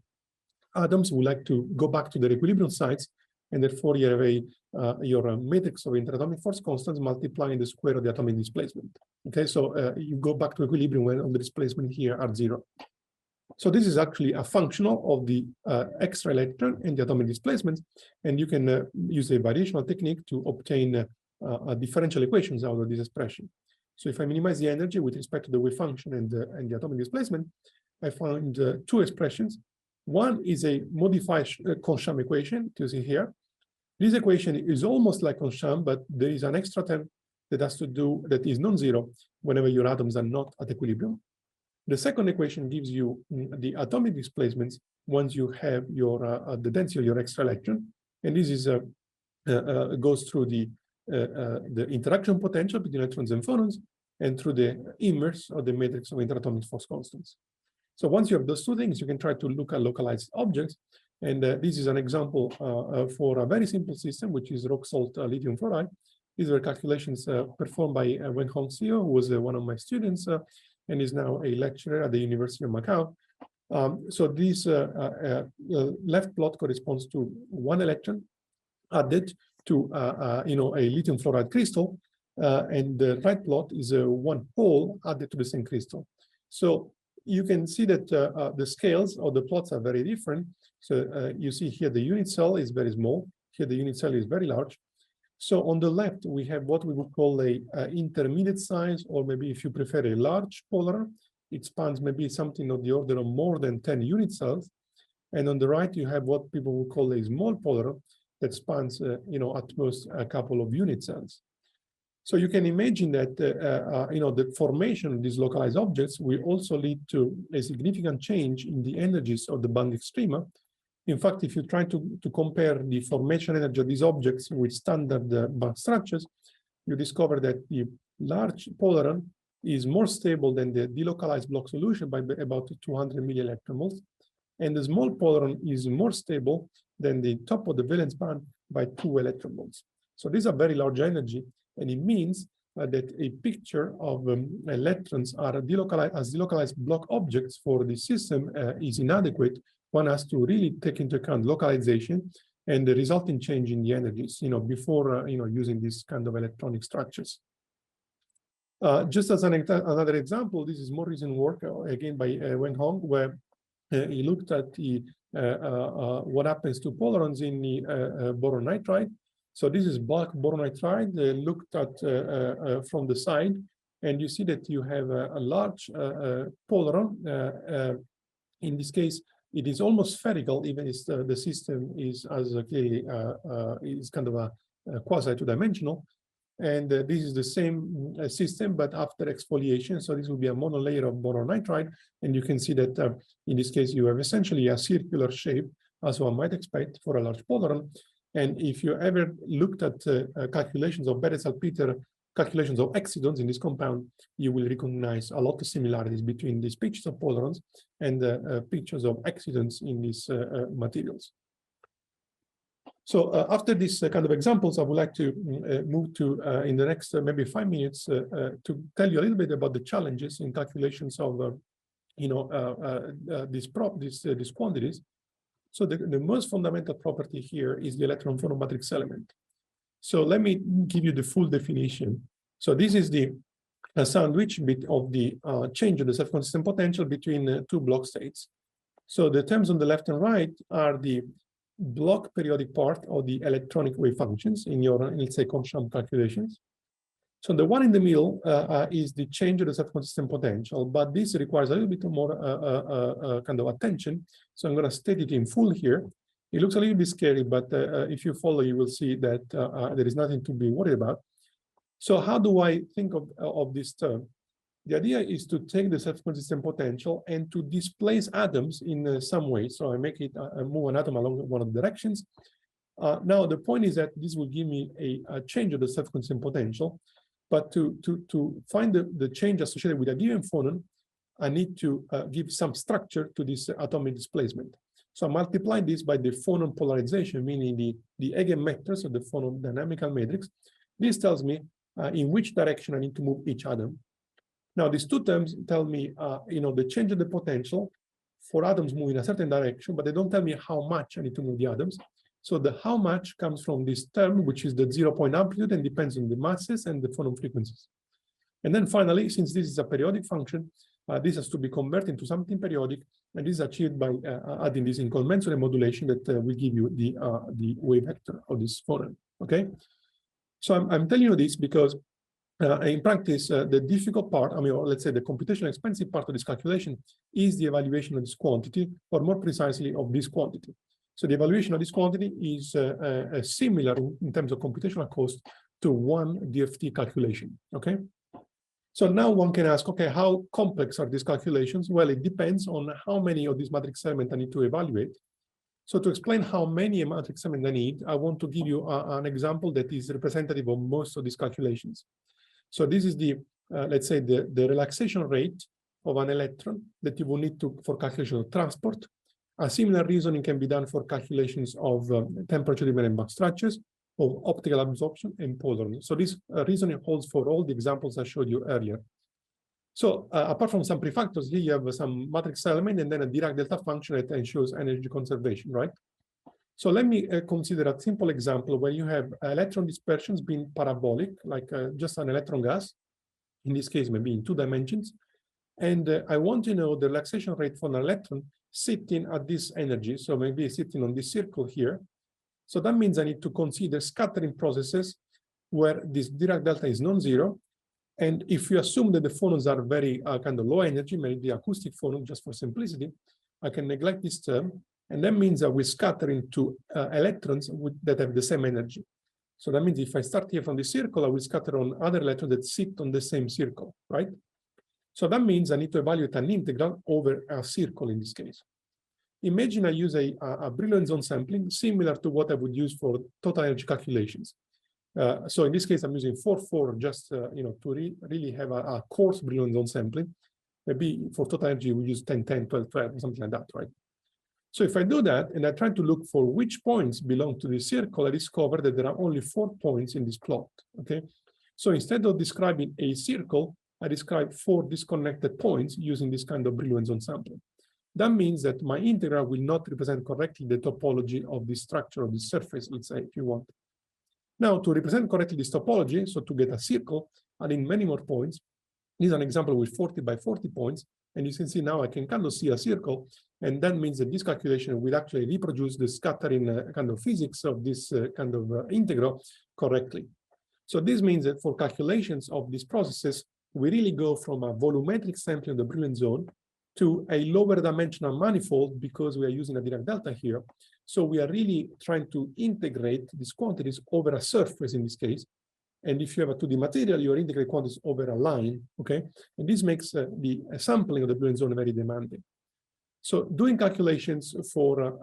atoms would like to go back to their equilibrium sites, and therefore you have your matrix of interatomic force constants multiplying the square of the atomic displacement. Okay, so you go back to equilibrium when all the displacement here are zero. So this is actually a functional of the extra electron and the atomic displacement, and you can use a variational technique to obtain differential equations out of this expression. So if I minimize the energy with respect to the wave function and the atomic displacement, I find two expressions. One is a modified Kohn equation, you see here. This equation is almost like Kohn, but there is an extra term that is non-zero whenever your atoms are not at equilibrium. The second equation gives you the atomic displacements once you have your the density of your extra electron, and this is goes through the interaction potential between electrons and phonons, and through the inverse of the matrix of interatomic force constants. So once you have those two things, you can try to look at localized objects, and this is an example for a very simple system, which is rock salt lithium fluoride. These were calculations performed by Wen-Hong Seo, who was one of my students, and is now a lecturer at the University of Macau. So this left plot corresponds to one electron added to a lithium fluoride crystal, and the right plot is one hole added to the same crystal. So you can see that the scales of the plots are very different. So you see here the unit cell is very small. Here the unit cell is very large. So on the left, we have what we would call a intermediate size, or maybe if you prefer a large polar. It spans maybe something of the order of more than 10 unit cells. And on the right, you have what people would call a small polar that spans, at most a couple of unit cells. So you can imagine that, the formation of these localized objects will also lead to a significant change in the energies of the band extrema. In fact, if you try to compare the formation energy of these objects with standard band structures, you discover that the large polaron is more stable than the delocalized block solution by about 200 millielectromoles, and the small polaron is more stable than the top of the valence band by 2 electromoles. So these are very large energy, and it means that a picture of electrons are delocalized block objects for the system is inadequate. One has to really take into account localization and the resulting change in the energies, before using this kind of electronic structures. Just as another example, this is more recent work again by Wen Hong, where he looked at the what happens to polarons in the boron nitride. So this is bulk boron nitride looked at from the side, and you see that you have a large polaron. In this case, it is almost spherical, even if the system is as clearly is kind of a quasi two-dimensional. And this is the same system, but after exfoliation. So this will be a monolayer of boron nitride, and you can see that in this case you have essentially a circular shape, as one might expect for a large polaron. And if you ever looked at calculations of Bethe-Salpeter calculations of excidons in this compound, you will recognize a lot of similarities between these pictures of polarons and the pictures of excidons in these materials. So after these kind of examples, I would like to move to, in the next maybe 5 minutes, to tell you a little bit about the challenges in calculations of, these quantities. So the most fundamental property here is the electron-phonon matrix element. So let me give you the full definition. So this is the sandwich bit of the change of the self-consistent potential between two block states. So the terms on the left and right are the block periodic part of the electronic wave functions in your, let's say, Kohn-Sham calculations. So the one in the middle is the change of the self-consistent potential, but this requires a little bit more kind of attention. So I'm going to state it in full here. It looks a little bit scary, but if you follow, you will see that there is nothing to be worried about. So how do I think of this term? The idea is to take the self-consistent potential and to displace atoms in some way. So I make it move an atom along one of the directions. Now the point is that this will give me a change of the self-consistent potential. But to find the change associated with a given phonon, I need to give some structure to this atomic displacement. So I multiply this by the phonon polarization, meaning the eigenvectors of the phonon dynamical matrix. This tells me in which direction I need to move each atom. Now, these two terms tell me, the change of the potential for atoms moving in a certain direction, but they don't tell me how much I need to move the atoms. So the how much comes from this term, which is the 0-point amplitude and depends on the masses and the phonon frequencies. And then finally, since this is a periodic function, this has to be converted into something periodic, and this is achieved by adding this incommensurate modulation that will give you the wave vector of this phonon. Okay, so I'm telling you this because in practice, the difficult part, or let's say the computationally expensive part of this calculation is the evaluation of this quantity, or more precisely of this quantity. So the evaluation of this quantity is similar in terms of computational cost to one DFT calculation, okay? So now one can ask, okay, how complex are these calculations? Well, it depends on how many of these matrix elements I need to evaluate. So to explain how many matrix elements I need, I want to give you an example that is representative of most of these calculations. So this is the, let's say, the relaxation rate of an electron that you will need for calculation of transport. A similar reasoning can be done for calculations of temperature-dependent back structures, of optical absorption, and polaron. So this reasoning holds for all the examples I showed you earlier. So apart from some prefactors, here you have some matrix element and then a Dirac delta function that ensures energy conservation, right? So let me consider a simple example where you have electron dispersions being parabolic, like just an electron gas, in this case, maybe in 2 dimensions. And I want to know the relaxation rate for an electron sitting at this energy. So maybe sitting on this circle here. So that means I need to consider scattering processes where this Dirac delta is non-zero. And if you assume that the phonons are very kind of low energy, maybe the acoustic phonon, just for simplicity, I can neglect this term And that means that we scatter into electrons that have the same energy. So that means if I start here from the circle, I will scatter on other electrons that sit on the same circle, right? So that means I need to evaluate an integral over a circle in this case. Imagine I use a Brillouin zone sampling similar to what I would use for total energy calculations. So in this case, I'm using 4-4 just to really have a coarse Brillouin zone sampling. Maybe for total energy, we use 10-10, 12-12, something like that, right? So if I do that and I try to look for which points belong to this circle, I discover that there are only 4 points in this plot, okay? So instead of describing a circle, I describe 4 disconnected points using this kind of Brillouin zone sampling. That means that my integral will not represent correctly the topology of the structure of the surface, let's say, if you want. Now, to represent correctly this topology, so to get a circle, I need many more points. This is an example with 40 by 40 points. And you can see now I can kind of see a circle. And that means that this calculation will actually reproduce the scattering kind of physics of this kind of integral correctly. So this means that for calculations of these processes, we really go from a volumetric sampling of the Brillouin zone to a lower dimensional manifold because we are using a Dirac delta here. So we are really trying to integrate these quantities over a surface in this case. And if you have a 2D material, you integrate quantities over a line, okay? And this makes the sampling of the Brillouin zone very demanding. So doing calculations for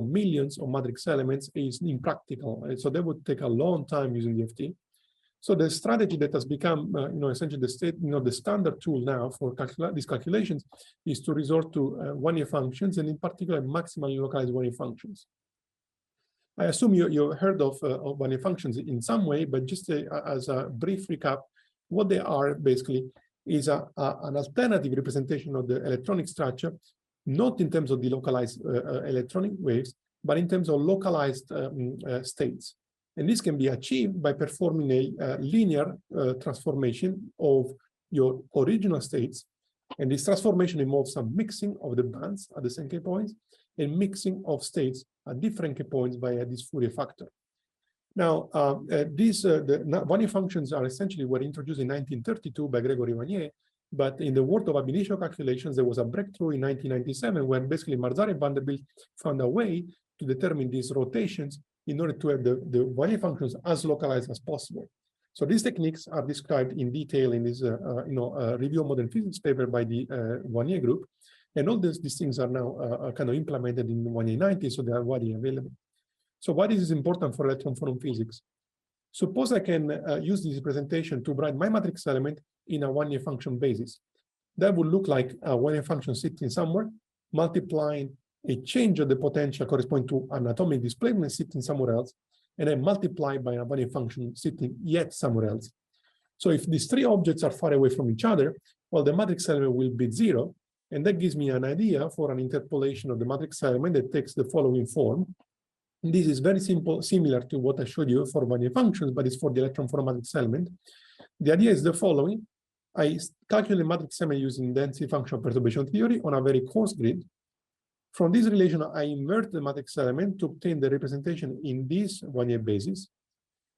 millions of matrix elements is impractical. So that would take a long time using DFT. So the strategy that has become, essentially the standard tool now for these calculations is to resort to one-year functions, and in particular, maximally localized one-year functions. I assume you heard of one-year functions in some way, but just as a brief recap, what they are basically is an alternative representation of the electronic structure, not in terms of the localized electronic waves, but in terms of localized states. And this can be achieved by performing a linear transformation of your original states. And this transformation involves some mixing of the bands at the same K points and mixing of states at different K points via this Fourier factor. Now, the one-year functions are essentially were introduced in 1932 by Gregory Wannier, but in the world of ab initio calculations, there was a breakthrough in 1997 when basically Marzari and Vanderbilt found a way to determine these rotations in order to have the one-year functions as localized as possible. So these techniques are described in detail in this review of modern physics paper by the Wannier group. And all these things are now kind of implemented in 1A90, so they are widely available. So why is this important for electron-phonon physics? Suppose I can use this representation to write my matrix element in a one-year function basis. That would look like a one-year function sitting somewhere, multiplying a change of the potential corresponding to an atomic displacement sitting somewhere else, and then multiplied by a one-year function sitting yet somewhere else. So if these 3 objects are far away from each other, well, the matrix element will be 0, and that gives me an idea for an interpolation of the matrix element that takes the following form. And this is very simple, similar to what I showed you for one-year functions, but it's for the electron-phonon matrix element. The idea is the following. I calculate matrix element using density function perturbation theory on a very coarse grid. From this relation, I invert the matrix element to obtain the representation in this one-year basis.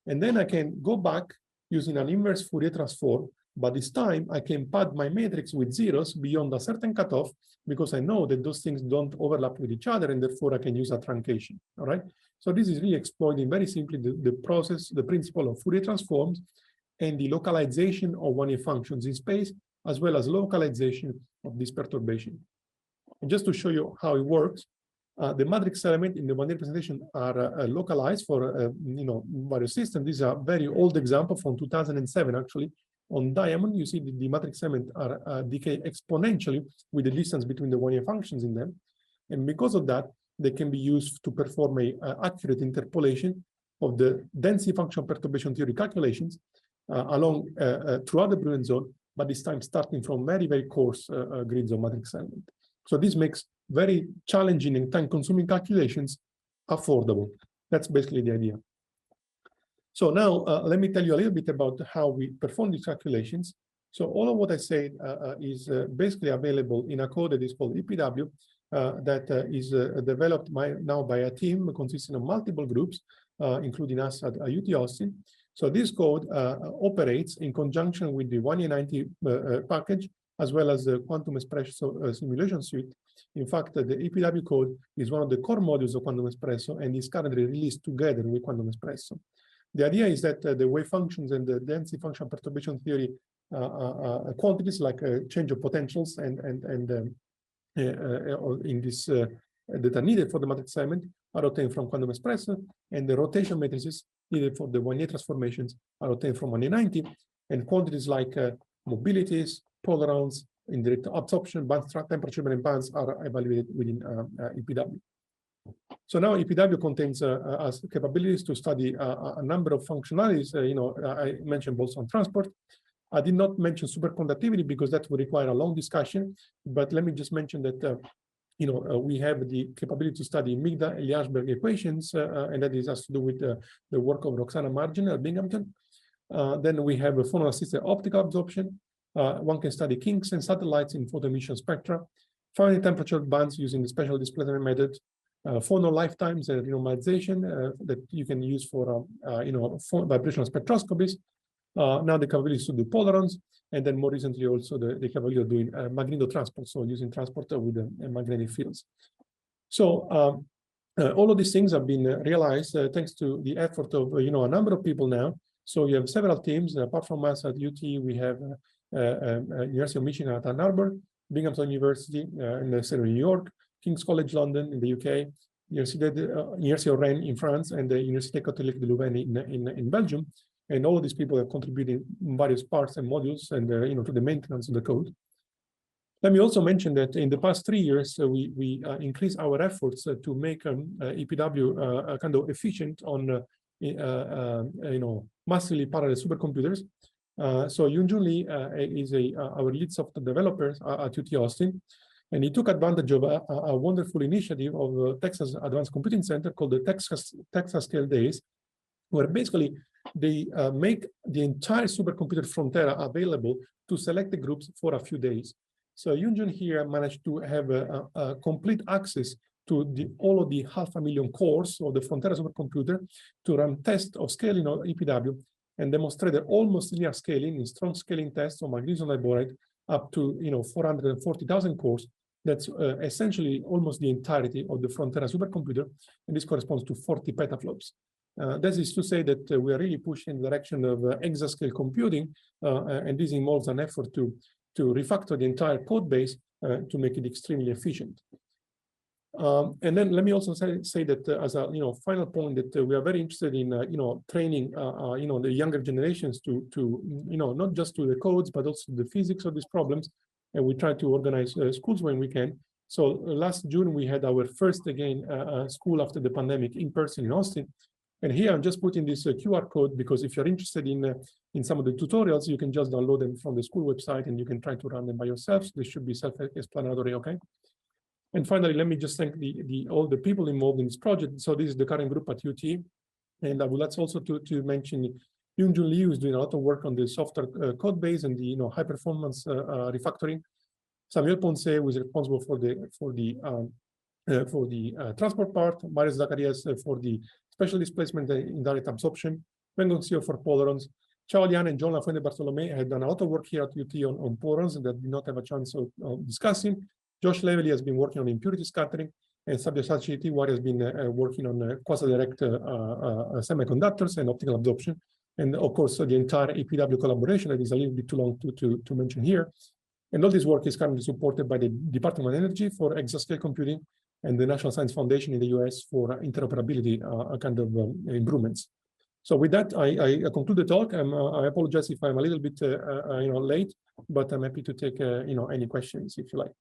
And then I can go back using an inverse Fourier transform, but this time I can pad my matrix with zeros beyond a certain cutoff because I know that those things don't overlap with each other, and therefore I can use a truncation, all right? So this is really exploiting very simply the principle of Fourier transforms and the localization of one-year functions in space, as well as localization of this perturbation. And just to show you how it works, the matrix element in the one-year representation are localized for various systems. This is a very old example from 2007, actually. On diamond, you see the matrix elements are decay exponentially with the distance between the one-year functions in them. And because of that, they can be used to perform a accurate interpolation of the density function perturbation theory calculations along throughout the Brillouin zone, but this time starting from very, very coarse grids of matrix element. So this makes very challenging and time-consuming calculations affordable. That's basically the idea. So now let me tell you a little bit about how we perform these calculations. So all of what I said is basically available in a code that is called EPW that is developed now by a team consisting of multiple groups, including us at UT Austin. So this code operates in conjunction with the 1A90 package, as well as the quantum expression simulation suite. In fact, the EPW code is one of the core modules of Quantum Espresso and is currently released together with Quantum Espresso. The idea is that the wave functions and the density function perturbation theory quantities like change of potentials and in this that are needed for the matrix assignment are obtained from Quantum Espresso, and the rotation matrices needed for the 1A transformations are obtained from 1A90, and quantities like mobilities, polarons, indirect absorption, band temperature and bands are evaluated within EPW. So now EPW contains has capabilities to study a number of functionalities. I mentioned Boltzmann transport. I did not mention superconductivity because that would require a long discussion, but let me just mention that we have the capability to study Migda-Eliashberg equations, and that has to do with the work of Roxana Margin at Binghamton. Then we have a phonon-assisted optical absorption. One can study kinks and satellites in photoemission spectra, finite temperature bands using the special displacement method, phonon lifetimes and renormalization that you can use for vibrational spectroscopies. Now the capability to do polarons, and then more recently also the capability of doing magnetotransport, so using transport with magnetic fields. So all of these things have been realized thanks to the effort of a number of people now. So you have several teams. Apart from us at UT, we have University of Michigan at Ann Arbor, Binghamton University in the state of New York, King's College London in the UK, University of Rennes in France, and the Université Catholique de Louvain in Belgium. And all of these people have contributed in various parts and modules and to the maintenance of the code. Let me also mention that in the past 3 years, we increased our efforts to make EPW kind of efficient on massively parallel supercomputers. So Yoonjun Lee is our lead software developer at UT Austin, and he took advantage of a wonderful initiative of Texas Advanced Computing Center called the Texas Scale Days, where basically they make the entire supercomputer Frontera available to select the groups for a few days. So Yoonjun here managed to have a complete access to all of the 500,000 cores of the Frontera supercomputer to run tests of scaling of EPW and demonstrated almost linear scaling in strong scaling tests on magnesium diboride up to 440,000 cores. That's essentially almost the entirety of the Frontera supercomputer, and this corresponds to 40 petaflops. That is to say that we are really pushing in the direction of exascale computing, and this involves an effort to refactor the entire code base to make it extremely efficient. And then let me also say that as a final point that we are very interested in training the younger generations to not just to the codes but also the physics of these problems, and we try to organize schools when we can. So last June we had our first school after the pandemic in person in Austin. And here I'm just putting this QR code because if you're interested in some of the tutorials, you can just download them from the school website and you can try to run them by yourself. So this should be self-explanatory, okay? And finally, let me just thank all the people involved in this project. So this is the current group at UT. And I would like also to mention Yoonjun Lee, who is doing a lot of work on the software code base and the high performance refactoring. Samuel Ponce, who is responsible for the transport part. Marius Zacharias for the special displacement and indirect absorption. Wengon Xiu for polarons. Chao Lian and John Lafuente Bartolome had done a lot of work here at UT on polarons that did not have a chance of discussing. Josh Levely has been working on impurity scattering, and Sabya Sachiti has been working on quasi-direct semiconductors and optical absorption. And of course, the entire EPW collaboration that is a little bit too long to mention here. And all this work is currently supported by the Department of Energy for exascale computing and the National Science Foundation in the US for interoperability kind of improvements. So with that, I conclude the talk. I apologize if I'm a little bit late, but I'm happy to take any questions if you like.